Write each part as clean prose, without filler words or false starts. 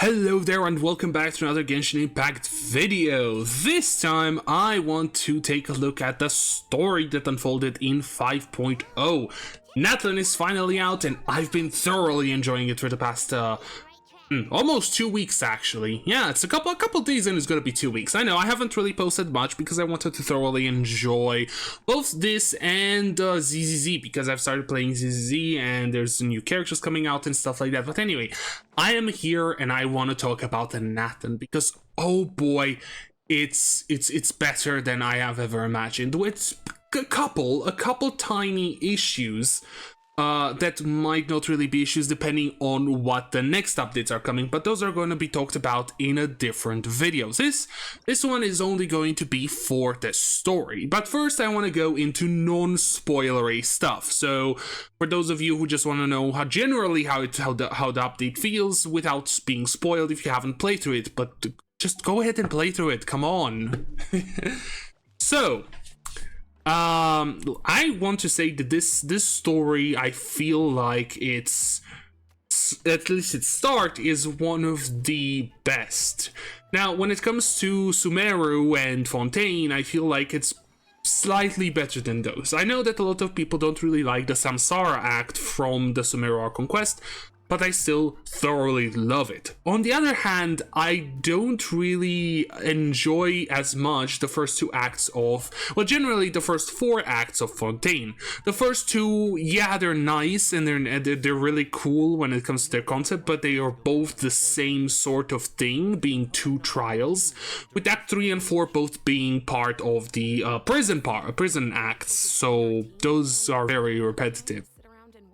Hello there and welcome back to another Genshin Impact video. This time I want to take a look at the story that unfolded in 5.0. Natlan is finally out and I've been thoroughly enjoying it for the past almost 2 weeks actually. Yeah, it's a couple days and it's gonna be 2 weeks. I know I haven't really posted much because I wanted to thoroughly enjoy both this and ZZZ because I've started playing ZZZ and there's new characters coming out and stuff like that. But anyway, I am here and I want to talk about the Natlan because oh boy, it's better than I have ever imagined. With a couple tiny issues that might not really be issues depending on what the next updates are coming, but those are going to be talked about in a different videos. This one is only going to be for the story, but first I want to go into non-spoilery stuff. So for those of you who just want to know how the update feels without being spoiled if you haven't played through it, but just go ahead and play through it, come on. So I want to say that this story, I feel like it's, at least its start, is one of the best. Now, when it comes to Sumeru and Fontaine, I feel like it's slightly better than those. I know that a lot of people don't really like the Samsara act from the Sumeru Conquest, but I still thoroughly love it. On the other hand, I don't really enjoy as much the first two acts of, well, generally the first 4 acts of Fontaine. The first 2, yeah, they're nice and they're really cool when it comes to their concept, but they are both the same sort of thing, being 2 trials, with Act 3 and 4 both being part of the prison acts, so those are very repetitive.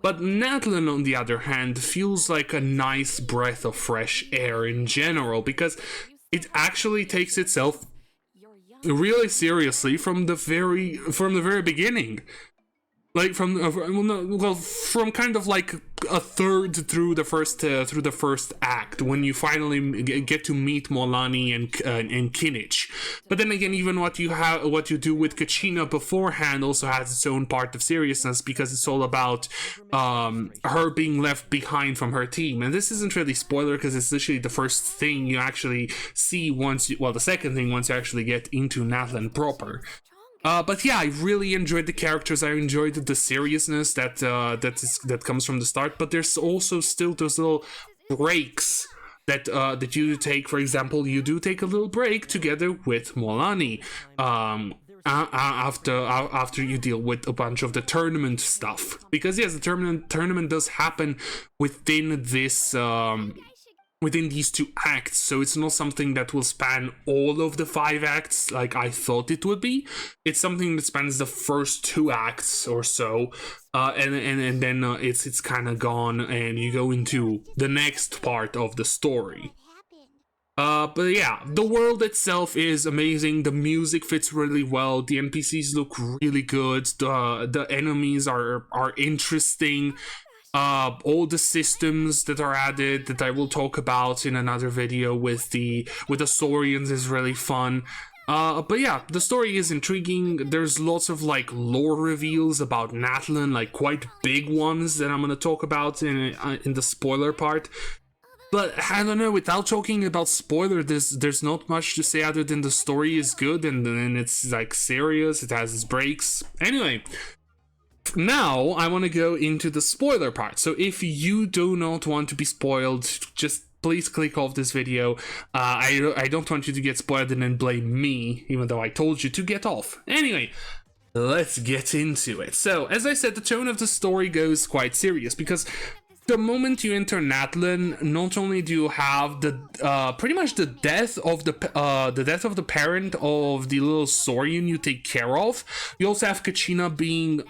But Natlan, on the other hand, feels like a nice breath of fresh air in general, because it actually takes itself really seriously from the very beginning. Like from kind of like a third through the first act, when you finally get to meet Molani and Kinich. But then again, even what you do with Kachina beforehand also has its own part of seriousness, because it's all about her being left behind from her team. And this isn't really spoiler because it's literally the first thing you actually see the second thing once you actually get into Natlan proper. But yeah, I really enjoyed the characters. I enjoyed the seriousness that comes from the start. But there's also still those little breaks that you take. For example, you do take a little break together with Molani after you deal with a bunch of the tournament stuff. Because yes, the tournament does happen within this. Within these 2 acts, so it's not something that will span all of the 5 acts like I thought it would be. It's something that spans the first 2 acts or so, and then it's kind of gone, and you go into the next part of the story. But yeah, the world itself is amazing. The music fits really well. The NPCs look really good. The enemies are interesting. All the systems that are added that I will talk about in another video with the Saurians is really fun. But yeah, the story is intriguing. There's lots of like lore reveals about Natlan, like quite big ones that I'm gonna talk about in the spoiler part. But I don't know, without talking about spoiler, there's not much to say other than the story is good and then it's like serious, it has its breaks. Anyway, now I want to go into the spoiler part. So if you do not want to be spoiled, just please click off this video. I don't want you to get spoiled and then blame me, even though I told you to get off. Anyway, let's get into it. So as I said, the tone of the story goes quite serious because the moment you enter Natlan, not only do you have the pretty much the death of the parent of the little Saurian you take care of, you also have Kachina being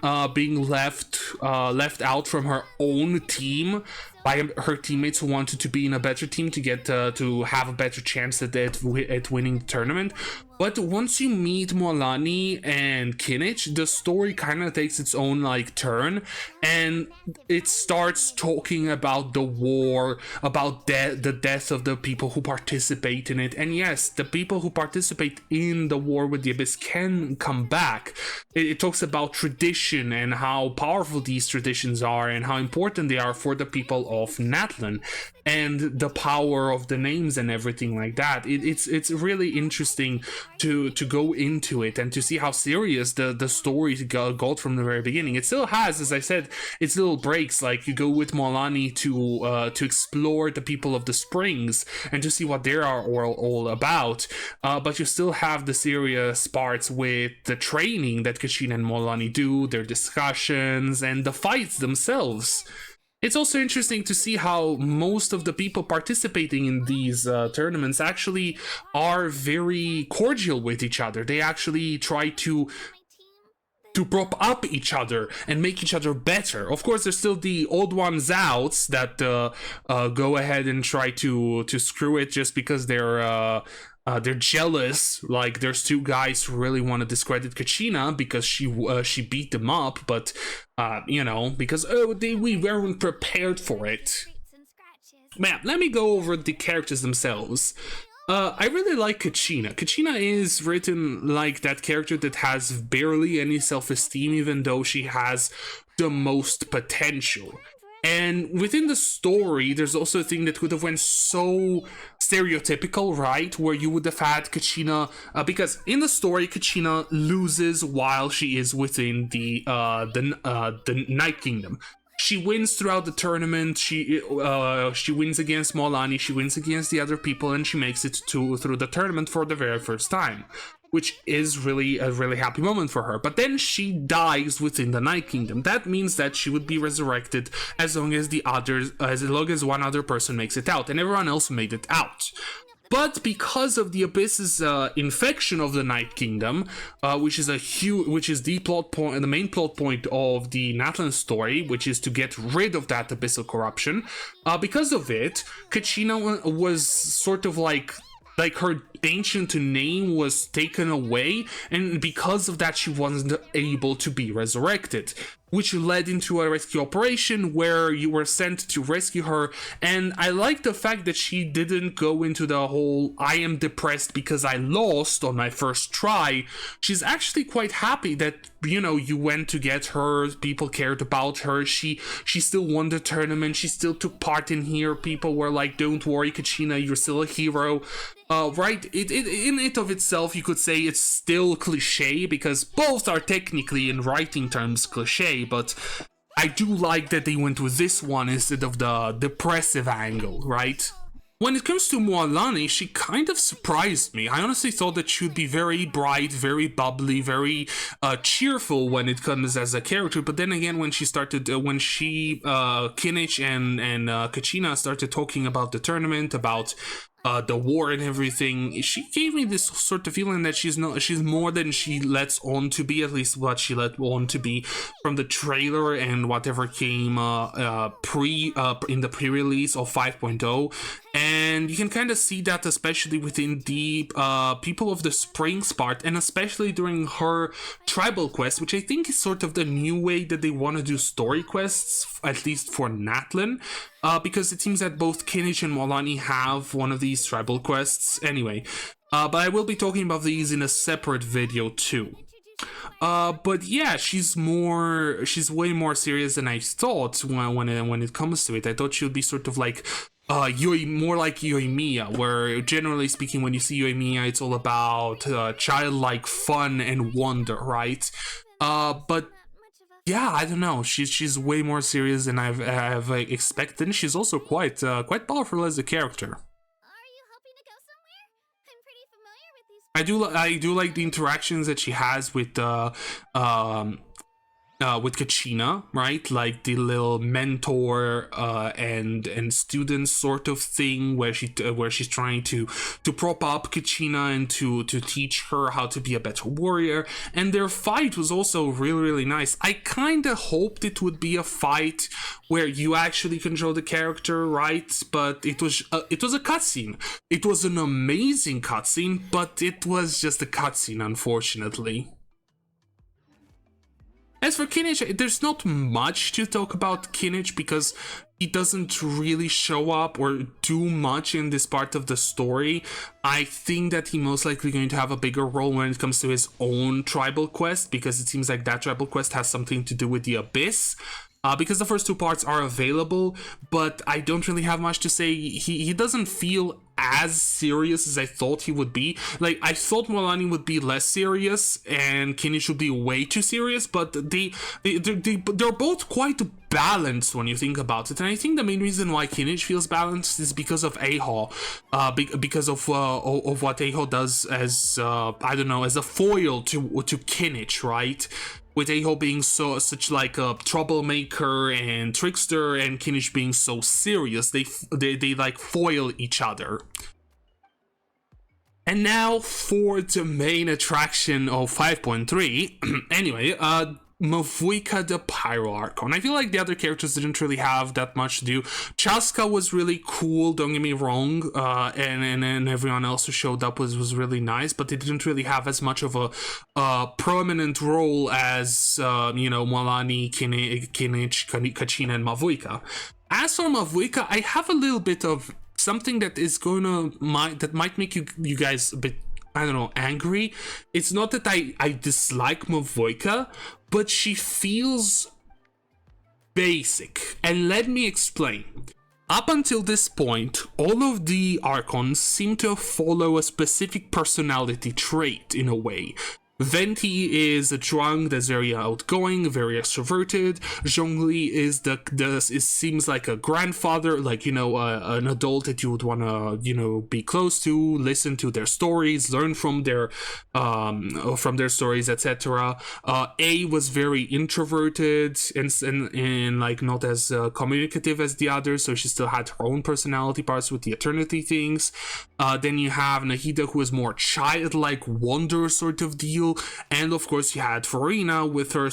left out from her own team by her teammates who wanted to be in a better team to get to have a better chance at winning the tournament. But once you meet Molani and Kinich, the story kind of takes its own like turn, and it starts talking about the war, about the death of the people who participate in it. And yes, the people who participate in the war with the Abyss can come back. It talks about tradition and how powerful these traditions are and how important they are for the people of Natlan and the power of the names and everything like that. It's really interesting to go into it and to see how serious the story got from the very beginning. It still has, as I said, its little breaks, like you go with Molani to explore the people of the Springs and to see what they are all about, but you still have the serious parts with the training that Kachina and Molani do, their discussions, and the fights themselves. It's also interesting to see how most of the people participating in these tournaments actually are very cordial with each other. They actually try to prop up each other and make each other better. Of course, there's still the odd ones out that go ahead and try to screw it just because they're jealous. Like, there's two guys who really want to discredit Kachina because she beat them up, but you know, because we weren't prepared for it. Man, let me go over the characters themselves. I really like Kachina. Kachina is written like that character that has barely any self-esteem, even though she has the most potential. And within the story, there's also a thing that could have went so stereotypical, right? Where you would have had Kachina, because in the story, Kachina loses while she is within the Night Kingdom. She wins throughout the tournament. She wins against Molani. She wins against the other people, and she makes it through the tournament for the very first time, which is really a really happy moment for her. But then she dies within the Night Kingdom. That means that she would be resurrected as long as one other person makes it out, and everyone else made it out. But because of the Abyss's infection of the Night Kingdom, which is the plot point, the main plot point of the Natlan story, which is to get rid of that abyssal corruption, because of it, Kachina was sort of like her ancient name was taken away, and because of that she wasn't able to be resurrected, which led into a rescue operation where you were sent to rescue her. And I like the fact that she didn't go into the whole I am depressed because I lost on my first try. She's actually quite happy that, you know, you went to get her, people cared about her, she still won the tournament, she still took part in here, people were like, don't worry Kachina, you're still a hero. Right, in it of itself, you could say it's still cliche, because both are technically in writing terms cliche, but I do like that they went with this one instead of the depressive angle, right? When it comes to Molani, she kind of surprised me. I honestly thought that she would be very bright, very bubbly, very cheerful when it comes as a character. But then again, when Kinich and Kachina started talking about the tournament, about the war and everything, she gave me this sort of feeling that she's more than she lets on to be, at least what she let on to be from the trailer and whatever came in the pre-release of 5.0. And you can kind of see that especially within the people of the Springs part, and especially during her tribal quest, which I think is sort of the new way that they want to do story quests, at least for Natlan, because it seems that both Kinich and Molani have one of these tribal quests anyway. But I will be talking about these in a separate video too. But yeah, she's way more serious than I thought when it comes to it. I thought she would be sort of like more like Yoimiya, where generally speaking, when you see Yoimiya, it's all about childlike fun and wonder, right? But yeah, I don't know. She's way more serious than I've expected. And she's also quite powerful as a character. I do like the interactions that she has with Kachina, right? Like the little mentor and student sort of thing, where she's trying to prop up Kachina and to teach her how to be a better warrior. And their fight was also really nice. I kind of hoped it would be a fight where you actually control the character, right? But it was a cutscene. It was an amazing cutscene, but it was just a cutscene, unfortunately. As for Kinich, there's not much to talk about Kinich because he doesn't really show up or do much in this part of the story. I think that he's most likely going to have a bigger role when it comes to his own tribal quest, because it seems like that tribal quest has something to do with the Abyss. because the first two parts are available, but I don't really have much to say. He doesn't feel as serious as I thought he would be. Like, I thought Molani would be less serious and Kinich would be way too serious, but they're both quite balanced when you think about it. And I think the main reason why Kinich feels balanced is because of Aho, because of what Aho does as I don't know, as a foil to Kinich, right? With Aho being such like a troublemaker and trickster, and Kinich being so serious, they like foil each other. And now for the main attraction of 5.3. Anyway, Mavuika the Pyro Archon. I feel like the other characters didn't really have that much to do. Chaska was really cool, don't get me wrong, and everyone else who showed up was really nice, but they didn't really have as much of a prominent role as, you know, Molani, Kinich, Kachina, and Mavuika. As for Mavuika, I have a little bit of something that is that might make you guys a bit, I don't know, angry. It's not that I dislike Mavuika, but she feels basic. And let me explain. Up until this point, all of the Archons seem to follow a specific personality trait in a way. Venti is a drunk that's very outgoing, very extroverted. Zhongli is seems like a grandfather, like, you know, an adult that you would want to, you know, be close to, listen to their stories, learn from their stories, etc. A was very introverted and like not as communicative as the others, so she still had her own personality parts with the eternity things. Then you have Nahida, who is more childlike wonder sort of deal. And of course you had Farina with her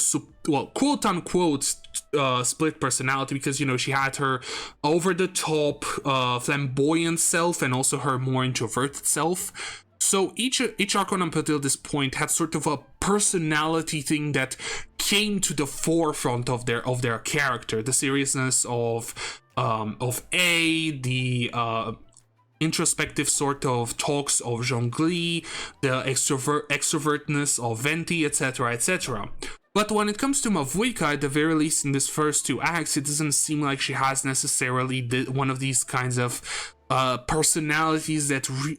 quote-unquote split personality, because, you know, she had her over-the-top flamboyant self and also her more introverted self. So each Archon up until this point had sort of a personality thing that came to the forefront of their character. The seriousness of A, the introspective sort of talks of Zhongli, the extrovertness of Venti, etc., etc. But when it comes to Mavuika, at the very least in this first two acts, it doesn't seem like she has necessarily one of these kinds of personalities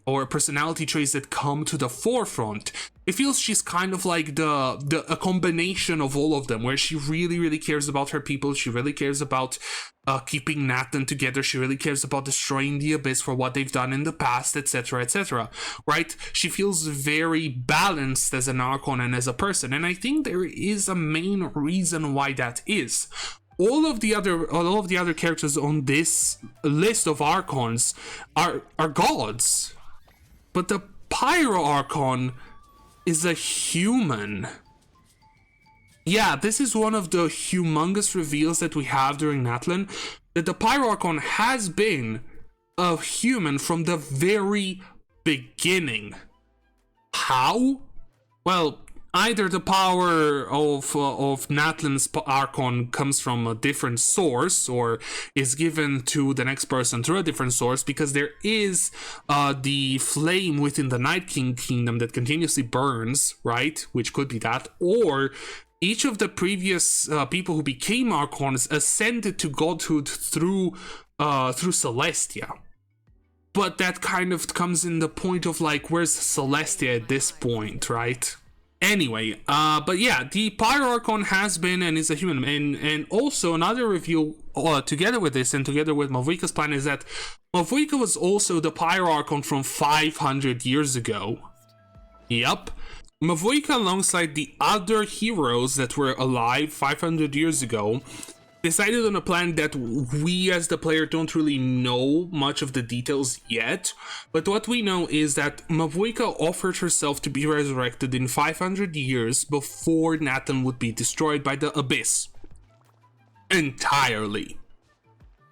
or personality traits that come to the forefront. It feels she's kind of like a combination of all of them, where she really cares about her people. She really cares about keeping Natlan together. She really cares about destroying the Abyss for what they've done in the past, etc., etc. Right? She feels very balanced as an Archon and as a person, and I think there is a main reason why that is. All of the other characters on this list of Archons are gods, but the Pyro Archon is a human. Yeah, this is one of the humongous reveals that we have during Natlan, that the Pyro Archon has been a human from the very beginning. How? Well, either the power of Natlan's Archon comes from a different source, or is given to the next person through a different source, because there is the flame within the Night King kingdom that continuously burns, right? Which could be that. Or each of the previous people who became Archons ascended to godhood through Celestia. But that kind of comes in the point of like, where's Celestia at this point, right? Anyway, but yeah, the Pyro Archon has been and is a human. And also another reveal together with this and together with Mavuika's plan is that Mavuika was also the Pyro Archon from 500 years ago. Yep. Mavuika, alongside the other heroes that were alive 500 years ago, decided on a plan that we as the player don't really know much of the details yet, but what we know is that Mavuika offered herself to be resurrected in 500 years before Natlan would be destroyed by the Abyss. Entirely.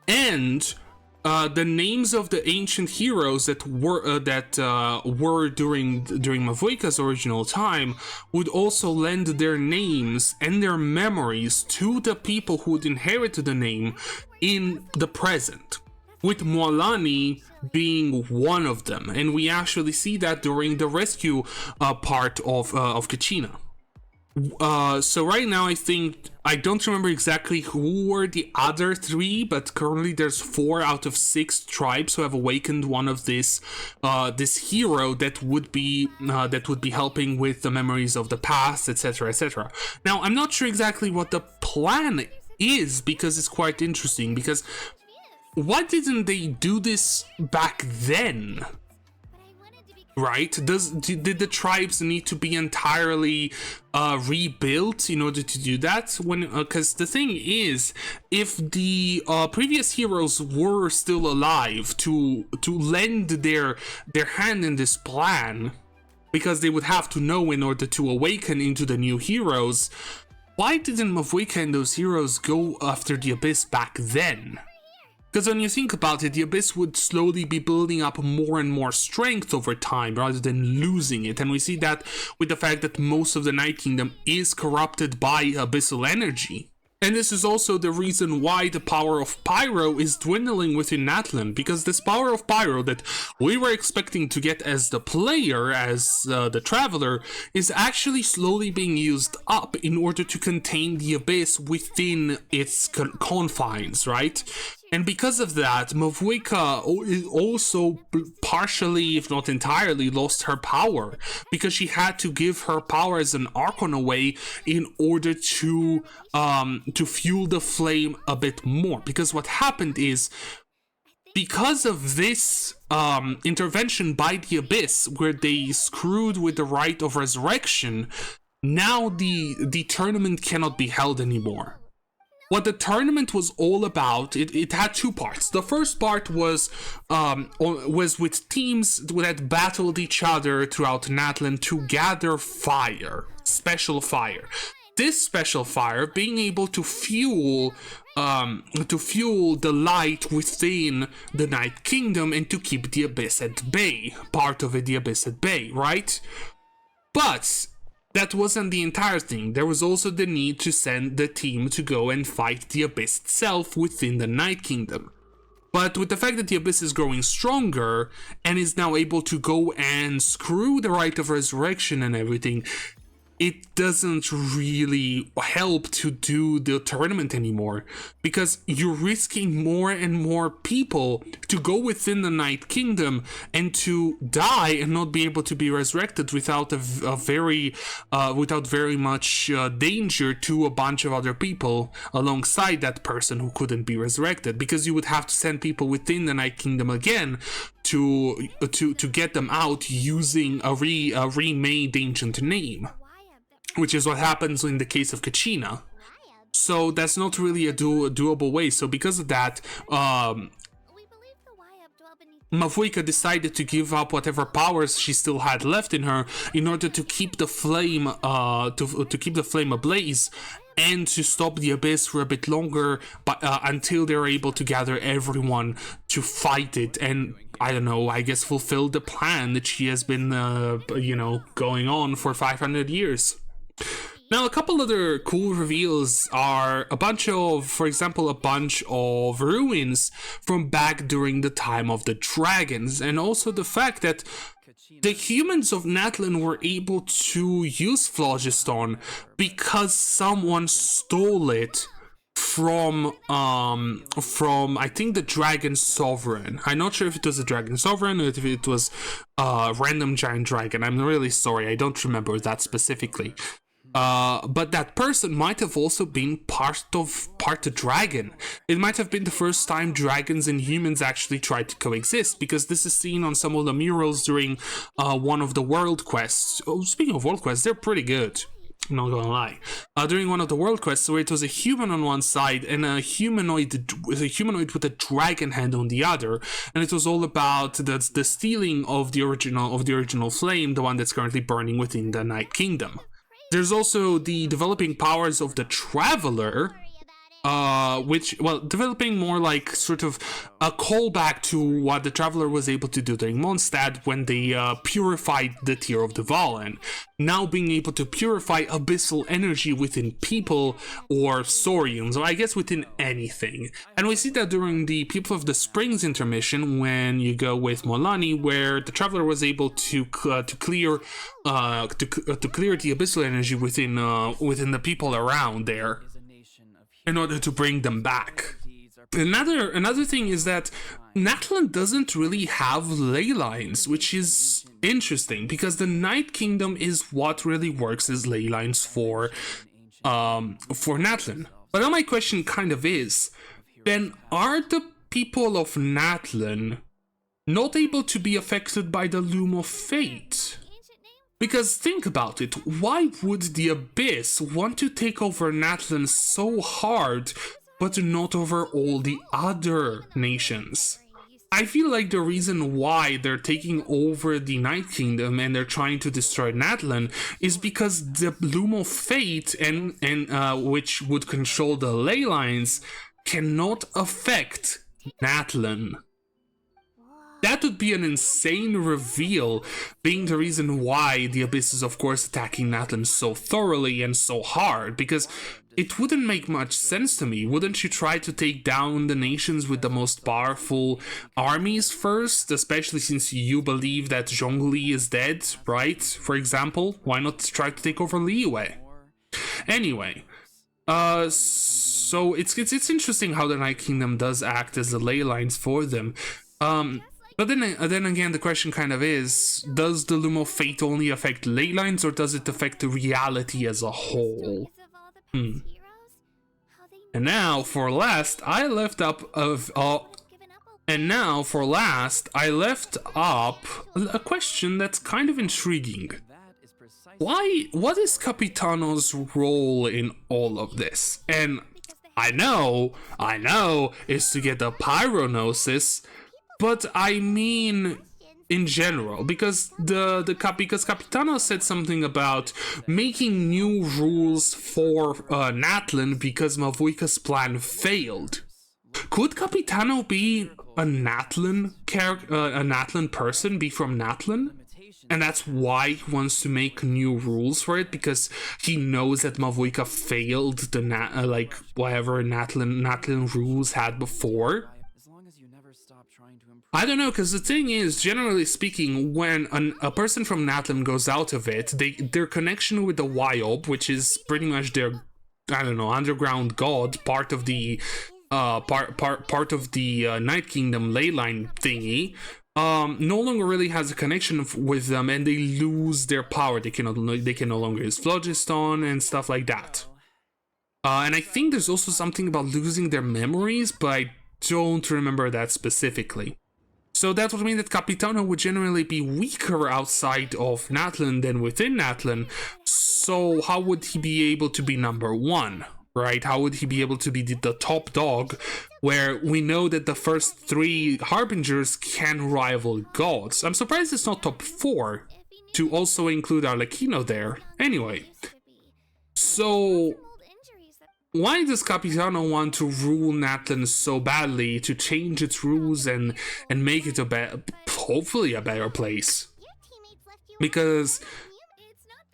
And the names of the ancient heroes that were during Mavuika's original time would also lend their names and their memories to the people who would inherit the name in the present, with Molani being one of them, and we actually see that during the rescue part of Kachina. So right now I don't remember exactly who were the other 3, but currently there's 4 out of 6 tribes who have awakened one of this hero that would be helping with the memories of the past, etc., etc. Now I'm not sure exactly what the plan is, because it's quite interesting, because why didn't they do this back then? Right? Did the tribes need to be entirely rebuilt in order to do that? When because the thing is, if the previous heroes were still alive to lend their hand in this plan, because they would have to know in order to awaken into the new heroes, why didn't Mavwika and those heroes go after the Abyss back then? Because when you think about it, the Abyss would slowly be building up more and more strength over time rather than losing it. And we see that with the fact that most of the Night Kingdom is corrupted by abyssal energy. And this is also the reason why the power of Pyro is dwindling within Natlan, because this power of Pyro that we were expecting to get as the player, as the traveler, is actually slowly being used up in order to contain the Abyss within its confines, right? And because of that, Mavwika also partially, if not entirely, lost her power, because she had to give her power as an Archon away in order to fuel the flame a bit more. Because what happened is, because of this intervention by the Abyss, where they screwed with the right of resurrection, now the tournament cannot be held anymore. What the tournament was all about, it had 2 parts. The first part was with teams that battled each other throughout Natlan to gather fire, special fire. This special fire being able to fuel the light within the Night Kingdom and to keep the Abyss at bay, part of it, the Abyss at bay, right? But that wasn't the entire thing. There was also the need to send the team to go and fight the Abyss itself within the Night Kingdom. But with the fact that the Abyss is growing stronger and is now able to go and screw the Rite of Resurrection and everything, it doesn't really help to do the tournament anymore, because you're risking more and more people to go within the Night Kingdom and to die and not be able to be resurrected without very much danger to a bunch of other people alongside that person who couldn't be resurrected, because you would have to send people within the Night Kingdom again to get them out using a remade ancient name, which is what happens in the case of Kachina. So that's not really a doable way. So because of that, Mavwika decided to give up whatever powers she still had left in her in order to keep the flame to keep the flame ablaze and to stop the Abyss for a bit longer, but until they're able to gather everyone to fight it and, I don't know, I guess fulfill the plan that she has been going on for 500 years. Now, a couple other cool reveals are for example, a bunch of ruins from back during the time of the dragons, and also the fact that the humans of Natlan were able to use phlogiston because someone stole it from I think the Dragon Sovereign. I'm not sure if it was a Dragon Sovereign or if it was a random giant dragon. I'm really sorry, I don't remember that specifically. But that person might have also been part the dragon. It might have been the first time dragons and humans actually tried to coexist, because this is seen on some of the murals during one of the world quests. Oh, speaking of world quests, they're pretty good, I'm not gonna lie. During one of the world quests, where it was a human on one side and a humanoid with a dragon head on the other, and it was all about the stealing of the original flame, the one that's currently burning within the Night Kingdom. There's also the developing powers of the Traveler, developing more like sort of a callback to what the Traveler was able to do during Mondstadt when they purified the Tear of the Valen. Now being able to purify abyssal energy within people or Saurians, or I guess within anything. And we see that during the People of the Springs intermission when you go with Molani, where the Traveler was able to clear the abyssal energy within the people around there, in order to bring them back. Another thing is that Natlan doesn't really have ley lines, which is interesting because the Night Kingdom is what really works as ley lines for Natlan. But now my question kind of is, then are the people of Natlan not able to be affected by the Loom of Fate? Because think about it, why would the Abyss want to take over Natlan so hard, but not over all the other nations? I feel like the reason why they're taking over the Night Kingdom and they're trying to destroy Natlan is because the Loom of Fate, and which would control the ley lines, cannot affect Natlan. That would be an insane reveal, being the reason why the Abyss is of course attacking Natlan so thoroughly and so hard, because it wouldn't make much sense to me. Wouldn't you try to take down the nations with the most powerful armies first, especially since you believe that Zhongli is dead, right? For example, why not try to take over Liyue? Anyway, so it's interesting how the Night Kingdom does act as the ley lines for them. But then again, the question kind of is, does the Loom of Fate only affect ley lines, or does it affect the reality as a whole? And now, for last, I left up a question that's kind of intriguing. What is Capitano's role in all of this? And I know, is to get the Pyronosis, but I mean in general, because because Capitano said something about making new rules for Natlan because Mavuika's plan failed. Could Capitano be a Natlan person, be from Natlan? And that's why he wants to make new rules for it, because he knows that Mavuika failed the whatever Natlan rules had before. I don't know, because the thing is, generally speaking, when a person from Natlan goes out of it, their connection with the Wyob, which is pretty much their, I don't know, underground god, part of the part of the Night Kingdom leyline thingy, no longer really has a connection with them, and they lose their power. They can no longer use Phlogiston and stuff like that. And I think there's also something about losing their memories, but I don't remember that specifically. So that would mean that Capitano would generally be weaker outside of Natlan than within Natlan. So how would he be able to be number one, right? How would he be able to be the top dog, where we know that the first 3 Harbingers can rival gods? I'm surprised it's not top 4, to also include Arlecchino there. Anyway, so why does Capitano want to rule Natlan so badly, to change its rules and make it hopefully a better place? Because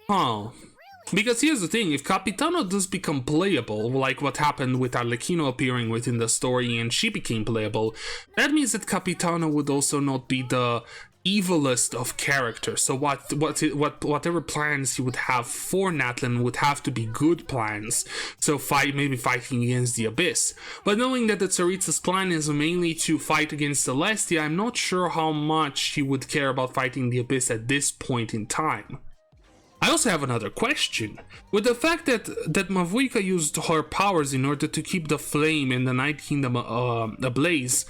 here's the thing, if Capitano does become playable, like what happened with Arlecchino appearing within the story and she became playable, that means that Capitano would also not be the evilest of characters. So whatever plans he would have for Natlan would have to be good plans. So maybe fighting against the Abyss. But knowing that the Tsaritsa's plan is mainly to fight against Celestia, I'm not sure how much he would care about fighting the Abyss at this point in time. I also have another question. With the fact that Mavuika used her powers in order to keep the flame in the Night Kingdom ablaze,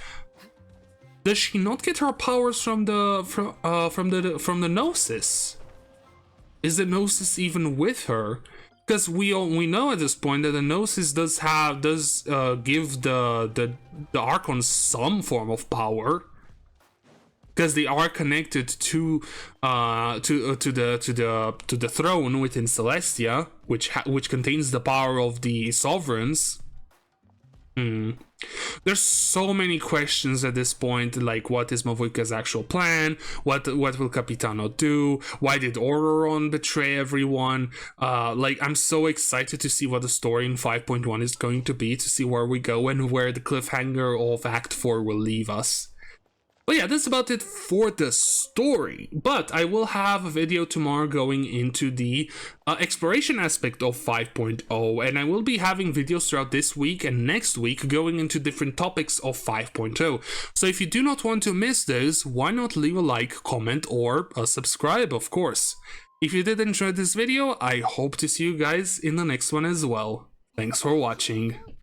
does she not get her powers from the Gnosis? Is the Gnosis even with her? Because we know at this point that the Gnosis does give the Archons some form of power, because they are connected to the throne within Celestia, which contains the power of the sovereigns. There's so many questions at this point, like what is Mavuika's actual plan? What will Capitano do? Why did Ororon betray everyone? Like, I'm so excited to see what the story in 5.1 is going to be, to see where we go and where the cliffhanger of Act 4 will leave us. But yeah, that's about it for the story. But I will have a video tomorrow going into the exploration aspect of 5.0, and I will be having videos throughout this week and next week going into different topics of 5.0. So if you do not want to miss those, why not leave a like, comment, or subscribe, of course. If you did enjoy this video, I hope to see you guys in the next one as well. Thanks for watching.